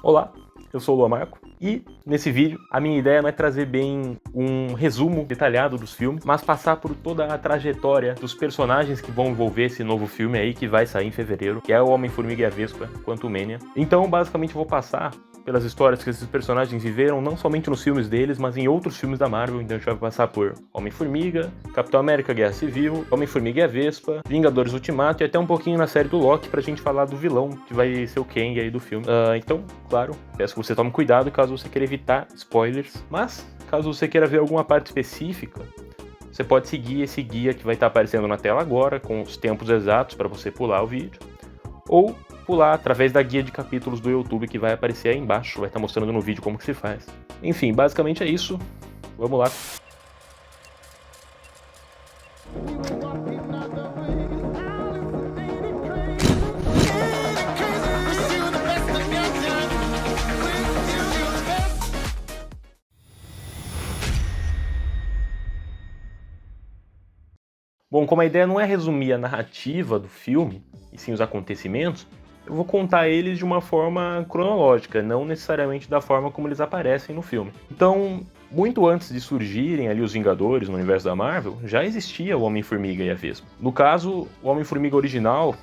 Olá, eu sou o Lua Marco e nesse vídeo a minha ideia não é trazer bem um resumo detalhado dos filmes, mas passar por toda a trajetória dos personagens que vão envolver esse novo filme aí que vai sair em fevereiro, que é o Homem-Formiga e a Vespa, Quantumania. Então basicamente eu vou passar pelas histórias que esses personagens viveram, não somente nos filmes deles, mas em outros filmes da Marvel. Então a gente vai passar por Homem-Formiga, Capitão América Guerra Civil, Homem-Formiga e a Vespa, Vingadores Ultimato e até um pouquinho na série do Loki pra gente falar do vilão, que vai ser o Kang aí do filme. Então, claro, peço que você tome cuidado caso você queira evitar spoilers, mas caso você queira ver alguma parte específica, você pode seguir esse guia que vai estar aparecendo na tela agora, com os tempos exatos para você pular o vídeo, ou pular através da guia de capítulos do YouTube que vai aparecer aí embaixo, vai estar mostrando no vídeo como que se faz. Enfim, basicamente é isso. Vamos lá. Bom, como a ideia não é resumir a narrativa do filme, e sim os acontecimentos, eu vou contar eles de uma forma cronológica, não necessariamente da forma como eles aparecem no filme. Então, muito antes de surgirem ali os Vingadores no universo da Marvel, já existia o Homem-Formiga e a Vespa. No caso, o Homem-Formiga original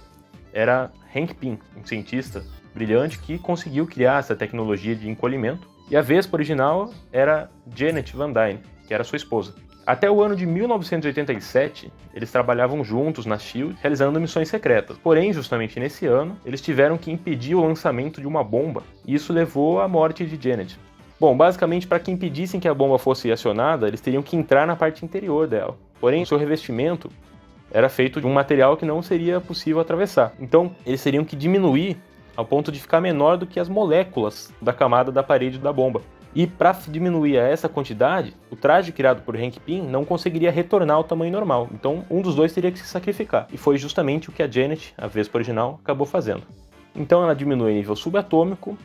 era Hank Pym, um cientista brilhante que conseguiu criar essa tecnologia de encolhimento, e a Vespa original era Janet Van Dyne, que era sua esposa. Até o ano de 1987, eles trabalhavam juntos na S.H.I.E.L.D., realizando missões secretas. Porém, justamente nesse ano, eles tiveram que impedir o lançamento de uma bomba, e isso levou à morte de Janet. Bom, basicamente, para que impedissem que a bomba fosse acionada, eles teriam que entrar na parte interior dela. Porém, o seu revestimento era feito de um material que não seria possível atravessar. Então, eles teriam que diminuir ao ponto de ficar menor do que as moléculas da camada da parede da bomba. E para diminuir a essa quantidade, o traje criado por Hank Pym não conseguiria retornar ao tamanho normal. Então um dos dois teria que se sacrificar. E foi justamente o que a Janet, a Vespa original, acabou fazendo. Então ela diminui em nível subatômico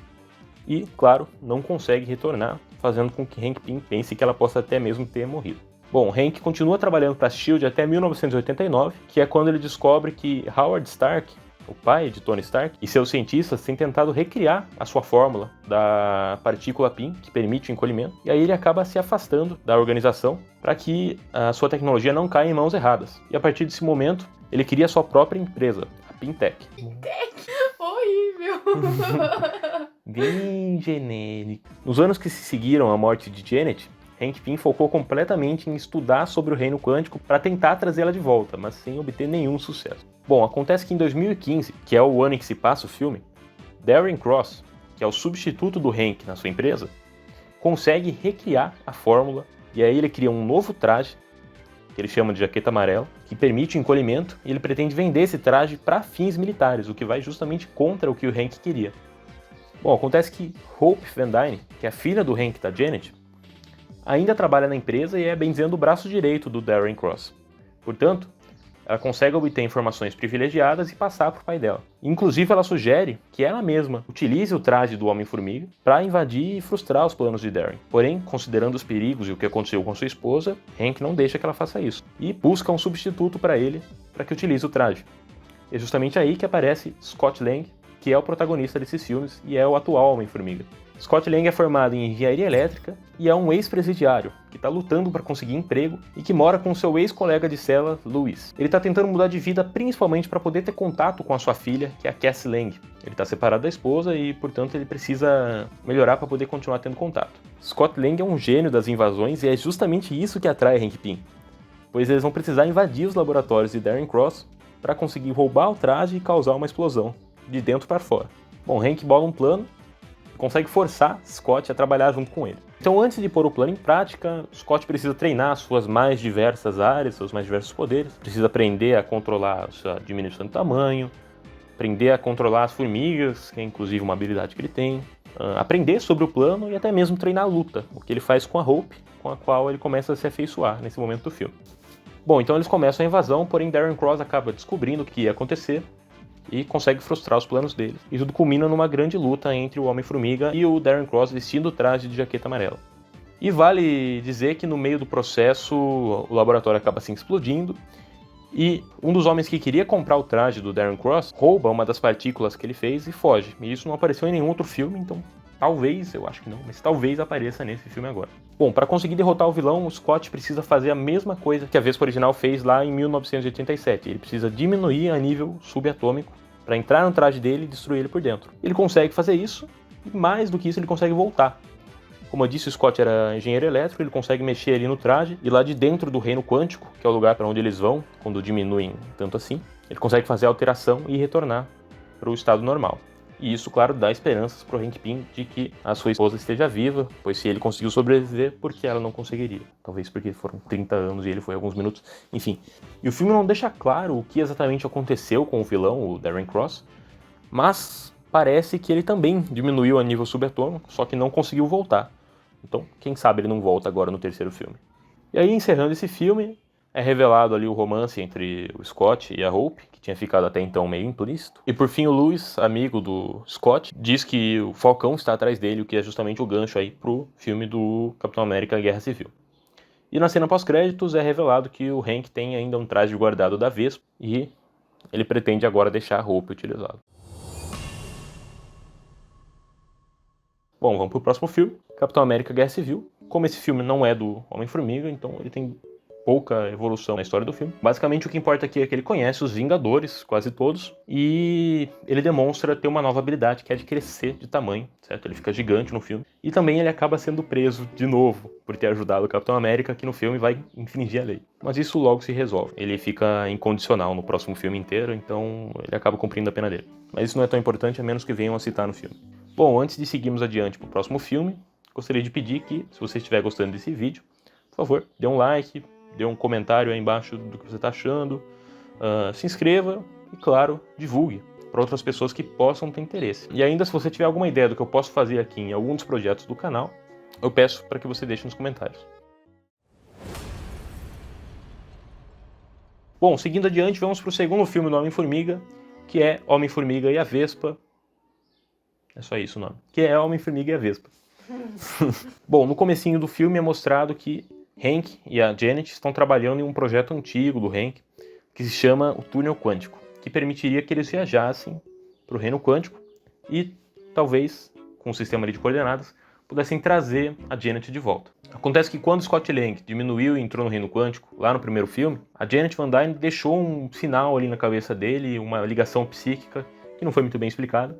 e, claro, não consegue retornar, fazendo com que Hank Pym pense que ela possa até mesmo ter morrido. Bom, Hank continua trabalhando para a S.H.I.E.L.D. até 1989, que é quando ele descobre que Howard Stark, o pai de Tony Stark, e seus cientistas têm tentado recriar a sua fórmula da partícula PIN, que permite o encolhimento, e aí ele acaba se afastando da organização para que a sua tecnologia não caia em mãos erradas. E a partir desse momento, ele cria a sua própria empresa, a Pintech. Pintech? Horrível! Bem genérico. Nos anos que se seguiram à morte de Janet, Hank Pym focou completamente em estudar sobre o reino quântico para tentar trazê-la de volta, mas sem obter nenhum sucesso. Bom, acontece que em 2015, que é o ano em que se passa o filme, Darren Cross, que é o substituto do Hank na sua empresa, consegue recriar a fórmula e aí ele cria um novo traje, que ele chama de jaqueta amarela, que permite o encolhimento e ele pretende vender esse traje para fins militares, o que vai justamente contra o que o Hank queria. Bom, acontece que Hope Van Dyne, que é a filha do Hank e da Janet, ainda trabalha na empresa e é, bem dizendo, o braço direito do Darren Cross. Portanto, ela consegue obter informações privilegiadas e passar para o pai dela. Inclusive, ela sugere que ela mesma utilize o traje do Homem-Formiga para invadir e frustrar os planos de Darren. Porém, considerando os perigos e o que aconteceu com sua esposa, Hank não deixa que ela faça isso e busca um substituto para ele para que utilize o traje. É justamente aí que aparece Scott Lang, que é o protagonista desses filmes e é o atual Homem-Formiga. Scott Lang é formado em engenharia elétrica e é um ex-presidiário que está lutando para conseguir emprego e que mora com seu ex-colega de cela, Louis. Ele está tentando mudar de vida principalmente para poder ter contato com a sua filha, que é a Cassie Lang. Ele está separado da esposa e, portanto, ele precisa melhorar para poder continuar tendo contato. Scott Lang é um gênio das invasões e é justamente isso que atrai Hank Pym, pois eles vão precisar invadir os laboratórios de Darren Cross para conseguir roubar o traje e causar uma explosão, de dentro para fora. Bom, Hank bola um plano, consegue forçar Scott a trabalhar junto com ele. Então, antes de pôr o plano em prática, Scott precisa treinar suas mais diversas áreas, seus mais diversos poderes, precisa aprender a controlar a sua diminuição de tamanho, aprender a controlar as formigas, que é inclusive uma habilidade que ele tem, aprender sobre o plano e até mesmo treinar a luta, o que ele faz com a Hope, com a qual ele começa a se afeiçoar nesse momento do filme. Bom, então eles começam a invasão, porém Darren Cross acaba descobrindo o que ia acontecer e consegue frustrar os planos dele. E tudo culmina numa grande luta entre o Homem-Formiga e o Darren Cross vestindo o traje de jaqueta amarela. E vale dizer que no meio do processo o laboratório acaba se explodindo e um dos homens que queria comprar o traje do Darren Cross rouba uma das partículas que ele fez e foge. E isso não apareceu em nenhum outro filme, então talvez, eu acho que não, mas talvez apareça nesse filme agora. Bom, para conseguir derrotar o vilão, o Scott precisa fazer a mesma coisa que a Vespa original fez lá em 1987. Ele precisa diminuir a nível subatômico para entrar no traje dele e destruir ele por dentro. Ele consegue fazer isso, e mais do que isso, ele consegue voltar. Como eu disse, o Scott era engenheiro elétrico, ele consegue mexer ali no traje, e lá de dentro do reino quântico, que é o lugar para onde eles vão, quando diminuem tanto assim, ele consegue fazer a alteração e retornar para o estado normal. E isso, claro, dá esperanças para o Hank Pym de que a sua esposa esteja viva, pois se ele conseguiu sobreviver, por que ela não conseguiria? Talvez porque foram 30 anos e ele foi alguns minutos, enfim. E o filme não deixa claro o que exatamente aconteceu com o vilão, o Darren Cross, mas parece que ele também diminuiu a nível subatômico, só que não conseguiu voltar. Então, quem sabe ele não volta agora no terceiro filme. E aí, encerrando esse filme, é revelado ali o romance entre o Scott e a Hope, que tinha ficado até então meio implícito. E por fim o Lewis, amigo do Scott, diz que o Falcão está atrás dele, o que é justamente o gancho aí pro filme do Capitão América Guerra Civil. E na cena pós-créditos é revelado que o Hank tem ainda um traje guardado da Vespa e ele pretende agora deixar a Hope utilizado. Bom, vamos pro próximo filme, Capitão América Guerra Civil. Como esse filme não é do Homem-Formiga, então ele tem pouca evolução na história do filme. Basicamente o que importa aqui é que ele conhece os Vingadores, quase todos, e ele demonstra ter uma nova habilidade, que é de crescer de tamanho, certo? Ele fica gigante no filme. E também ele acaba sendo preso de novo, por ter ajudado o Capitão América, que no filme vai infringir a lei. Mas isso logo se resolve. Ele fica incondicional no próximo filme inteiro, então ele acaba cumprindo a pena dele. Mas isso não é tão importante, a menos que venham a citar no filme. Bom, antes de seguirmos adiante para o próximo filme, gostaria de pedir que, se você estiver gostando desse vídeo, por favor, dê um like, dê um comentário aí embaixo do que você está achando, se inscreva e, claro, divulgue para outras pessoas que possam ter interesse. E ainda, se você tiver alguma ideia do que eu posso fazer aqui em algum dos projetos do canal, eu peço para que você deixe nos comentários. Bom, seguindo adiante, vamos para o segundo filme do Homem-Formiga, que é Homem-Formiga e a Vespa. É só isso o nome. Que é Homem-Formiga e a Vespa. Bom, no comecinho do filme é mostrado que Hank e a Janet estão trabalhando em um projeto antigo do Hank, que se chama o Túnel Quântico, que permitiria que eles viajassem para o reino quântico e, talvez, com um sistema ali de coordenadas, pudessem trazer a Janet de volta. Acontece que quando Scott Lang diminuiu e entrou no reino quântico, lá no primeiro filme, a Janet Van Dyne deixou um sinal ali na cabeça dele, uma ligação psíquica, que não foi muito bem explicada,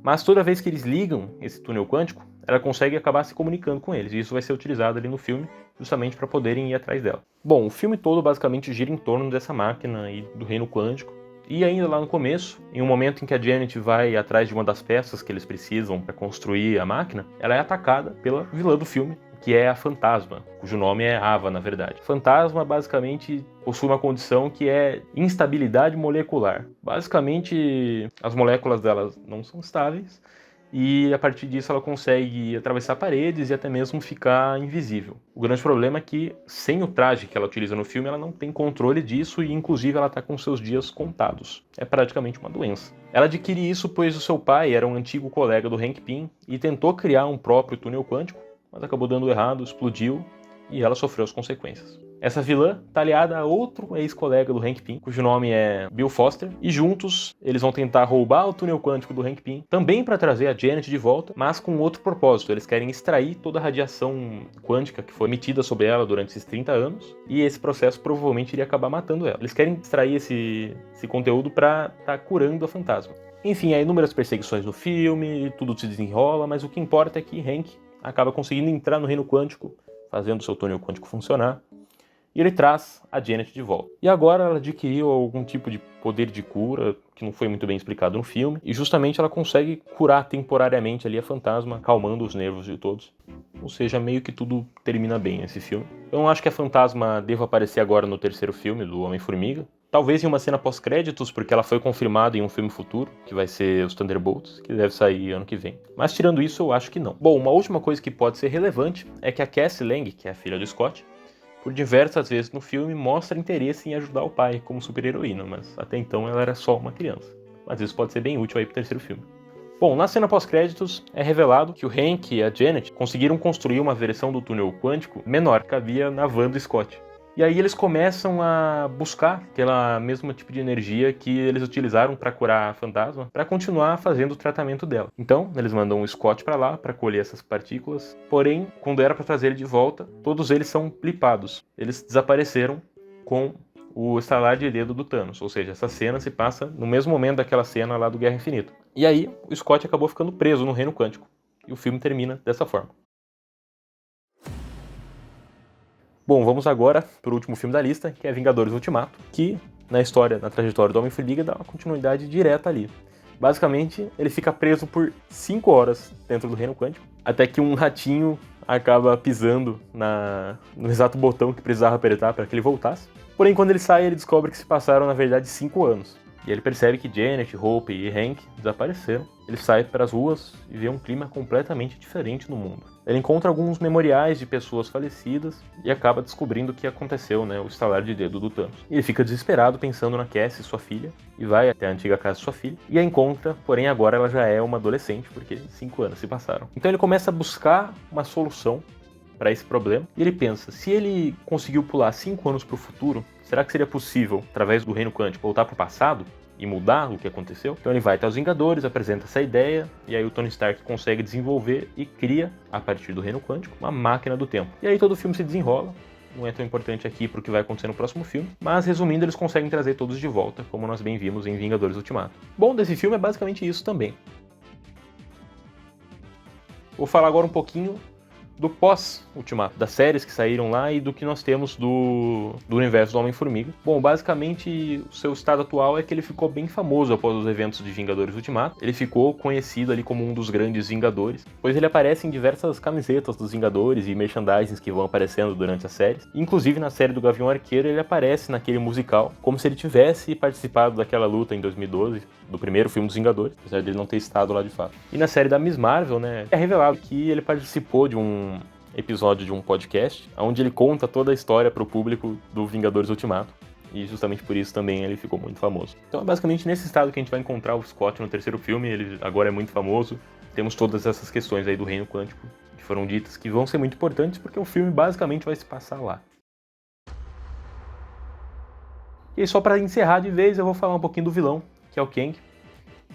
mas toda vez que eles ligam esse túnel quântico, ela consegue acabar se comunicando com eles, e isso vai ser utilizado ali no filme, justamente para poderem ir atrás dela. Bom, o filme todo basicamente gira em torno dessa máquina e do reino quântico, e ainda lá no começo, em um momento em que a Janet vai atrás de uma das peças que eles precisam para construir a máquina, ela é atacada pela vilã do filme, que é a Fantasma, cujo nome é Ava, na verdade. Fantasma basicamente possui uma condição que é instabilidade molecular. Basicamente, as moléculas delas não são estáveis, e a partir disso ela consegue atravessar paredes e até mesmo ficar invisível. O grande problema é que, sem o traje que ela utiliza no filme, ela não tem controle disso e, inclusive, ela está com seus dias contados. É praticamente uma doença. Ela adquire isso pois o seu pai era um antigo colega do Hank Pym e tentou criar um próprio túnel quântico, mas acabou dando errado, explodiu e ela sofreu as consequências. Essa vilã está aliada a outro ex-colega do Hank Pym, cujo nome é Bill Foster, e juntos eles vão tentar roubar o túnel quântico do Hank Pym, também para trazer a Janet de volta, mas com outro propósito. Eles querem extrair toda a radiação quântica que foi emitida sobre ela durante esses 30 anos, e esse processo provavelmente iria acabar matando ela. Eles querem extrair esse conteúdo para estar curando a Fantasma. Enfim, há inúmeras perseguições no filme, tudo se desenrola, mas o que importa é que Hank acaba conseguindo entrar no reino quântico, fazendo seu túnel quântico funcionar, e ele traz a Janet de volta. E agora ela adquiriu algum tipo de poder de cura, que não foi muito bem explicado no filme, e justamente ela consegue curar temporariamente ali a Fantasma, acalmando os nervos de todos. Ou seja, meio que tudo termina bem nesse filme. Eu não acho que a Fantasma deva aparecer agora no terceiro filme do Homem-Formiga. Talvez em uma cena pós-créditos, porque ela foi confirmada em um filme futuro, que vai ser os Thunderbolts, que deve sair ano que vem. Mas tirando isso, eu acho que não. Bom, uma última coisa que pode ser relevante é que a Cassie Lang, que é a filha do Scott, por diversas vezes no filme mostra interesse em ajudar o pai como super-heroína, mas até então ela era só uma criança. Mas isso pode ser bem útil aí pro terceiro filme. Bom, na cena pós-créditos é revelado que o Hank e a Janet conseguiram construir uma versão do túnel quântico menor que cabia na van do Scott. E aí eles começam a buscar aquela mesma tipo de energia que eles utilizaram para curar a fantasma, para continuar fazendo o tratamento dela. Então, eles mandam o Scott para lá para colher essas partículas, porém, quando era para trazer ele de volta, todos eles são blipados. Eles desapareceram com o estalar de dedo do Thanos, ou seja, essa cena se passa no mesmo momento daquela cena lá do Guerra Infinita. E aí, o Scott acabou ficando preso no Reino Quântico, e o filme termina dessa forma. Bom, vamos agora para o último filme da lista, que é Vingadores Ultimato, que na trajetória do Homem-Formiga dá uma continuidade direta ali. Basicamente, ele fica preso por 5 horas dentro do Reino Quântico, até que um ratinho acaba pisando no exato botão que precisava apertar para que ele voltasse. Porém, quando ele sai, ele descobre que se passaram, na verdade, 5 anos. E ele percebe que Janet, Hope e Hank desapareceram. Ele sai para as ruas e vê um clima completamente diferente no mundo. Ele encontra alguns memoriais de pessoas falecidas e acaba descobrindo o que aconteceu, o estalar de dedo do Thanos. E ele fica desesperado pensando na Cassie, sua filha, e vai até a antiga casa de sua filha e a encontra, porém agora ela já é uma adolescente, porque 5 anos se passaram. Então ele começa a buscar uma solução para esse problema e ele pensa, se ele conseguiu pular 5 anos para o futuro, será que seria possível, através do Reino Quântico, voltar para o passado e mudar o que aconteceu? Então ele vai até os Vingadores, apresenta essa ideia, e aí o Tony Stark consegue desenvolver e cria, a partir do Reino Quântico, uma máquina do tempo. E aí todo o filme se desenrola, não é tão importante aqui para o que vai acontecer no próximo filme, mas resumindo, eles conseguem trazer todos de volta, como nós bem vimos em Vingadores Ultimato. Bom, desse filme é basicamente isso também. Vou falar agora um pouquinho do pós-Ultimato, das séries que saíram lá e do que nós temos do universo do Homem-Formiga. Bom, basicamente o seu estado atual é que ele ficou bem famoso após os eventos de Vingadores Ultimato. Ele ficou conhecido ali como um dos grandes Vingadores, pois ele aparece em diversas camisetas dos Vingadores e merchandisings que vão aparecendo durante as séries. Inclusive na série do Gavião Arqueiro ele aparece naquele musical, como se ele tivesse participado daquela luta em 2012, do primeiro filme dos Vingadores, apesar dele não ter estado lá de fato. E na série da Miss Marvel, é revelado que ele participou de um episódio de um podcast, onde ele conta toda a história para o público do Vingadores Ultimato. E justamente por isso também ele ficou muito famoso. Então é basicamente nesse estado que a gente vai encontrar o Scott no terceiro filme, ele agora é muito famoso. Temos todas essas questões aí do Reino Quântico que foram ditas, que vão ser muito importantes porque o filme basicamente vai se passar lá. E só para encerrar de vez eu vou falar um pouquinho do vilão, que é o Kang,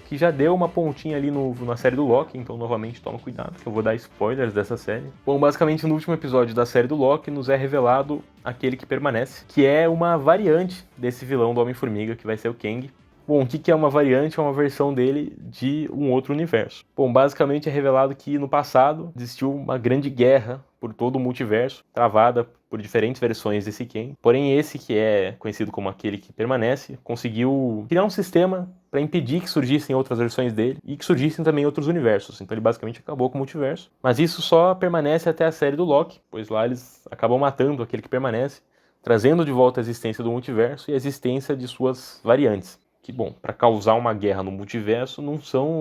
que já deu uma pontinha ali na série do Loki, então novamente toma cuidado, que eu vou dar spoilers dessa série. Bom, basicamente no último episódio da série do Loki nos é revelado aquele que permanece, que é uma variante desse vilão do Homem-Formiga, que vai ser o Kang. Bom, o que é uma variante? É uma versão dele de um outro universo. Bom, basicamente é revelado que no passado existiu uma grande guerra por todo o multiverso, travada por diferentes versões desse Kang. Porém, esse que é conhecido como aquele que permanece, conseguiu criar um sistema para impedir que surgissem outras versões dele e que surgissem também outros universos. Então ele basicamente acabou com o multiverso. Mas isso só permanece até a série do Loki, pois lá eles acabam matando aquele que permanece, trazendo de volta a existência do multiverso e a existência de suas variantes. Que, bom, para causar uma guerra no multiverso,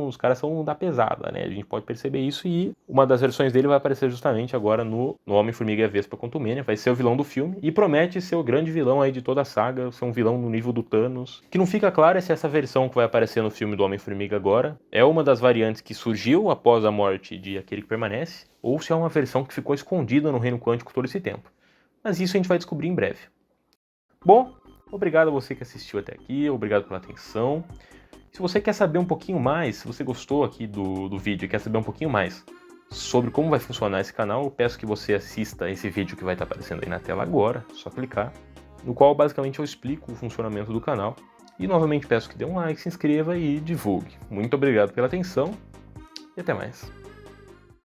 os caras são da pesada, A gente pode perceber isso e uma das versões dele vai aparecer justamente agora no Homem-Formiga e a Vespa Quantumania, vai ser o vilão do filme e promete ser o grande vilão aí de toda a saga, ser um vilão no nível do Thanos. O que não fica claro é se essa versão que vai aparecer no filme do Homem-Formiga agora é uma das variantes que surgiu após a morte de aquele que permanece, ou se é uma versão que ficou escondida no Reino Quântico todo esse tempo. Mas isso a gente vai descobrir em breve. Bom, obrigado a você que assistiu até aqui, obrigado pela atenção. Se você quer saber um pouquinho mais, se você gostou aqui do vídeo e quer saber um pouquinho mais sobre como vai funcionar esse canal, eu peço que você assista esse vídeo que vai estar aparecendo aí na tela agora, só clicar, no qual basicamente eu explico o funcionamento do canal. E novamente peço que dê um like, se inscreva e divulgue. Muito obrigado pela atenção e até mais.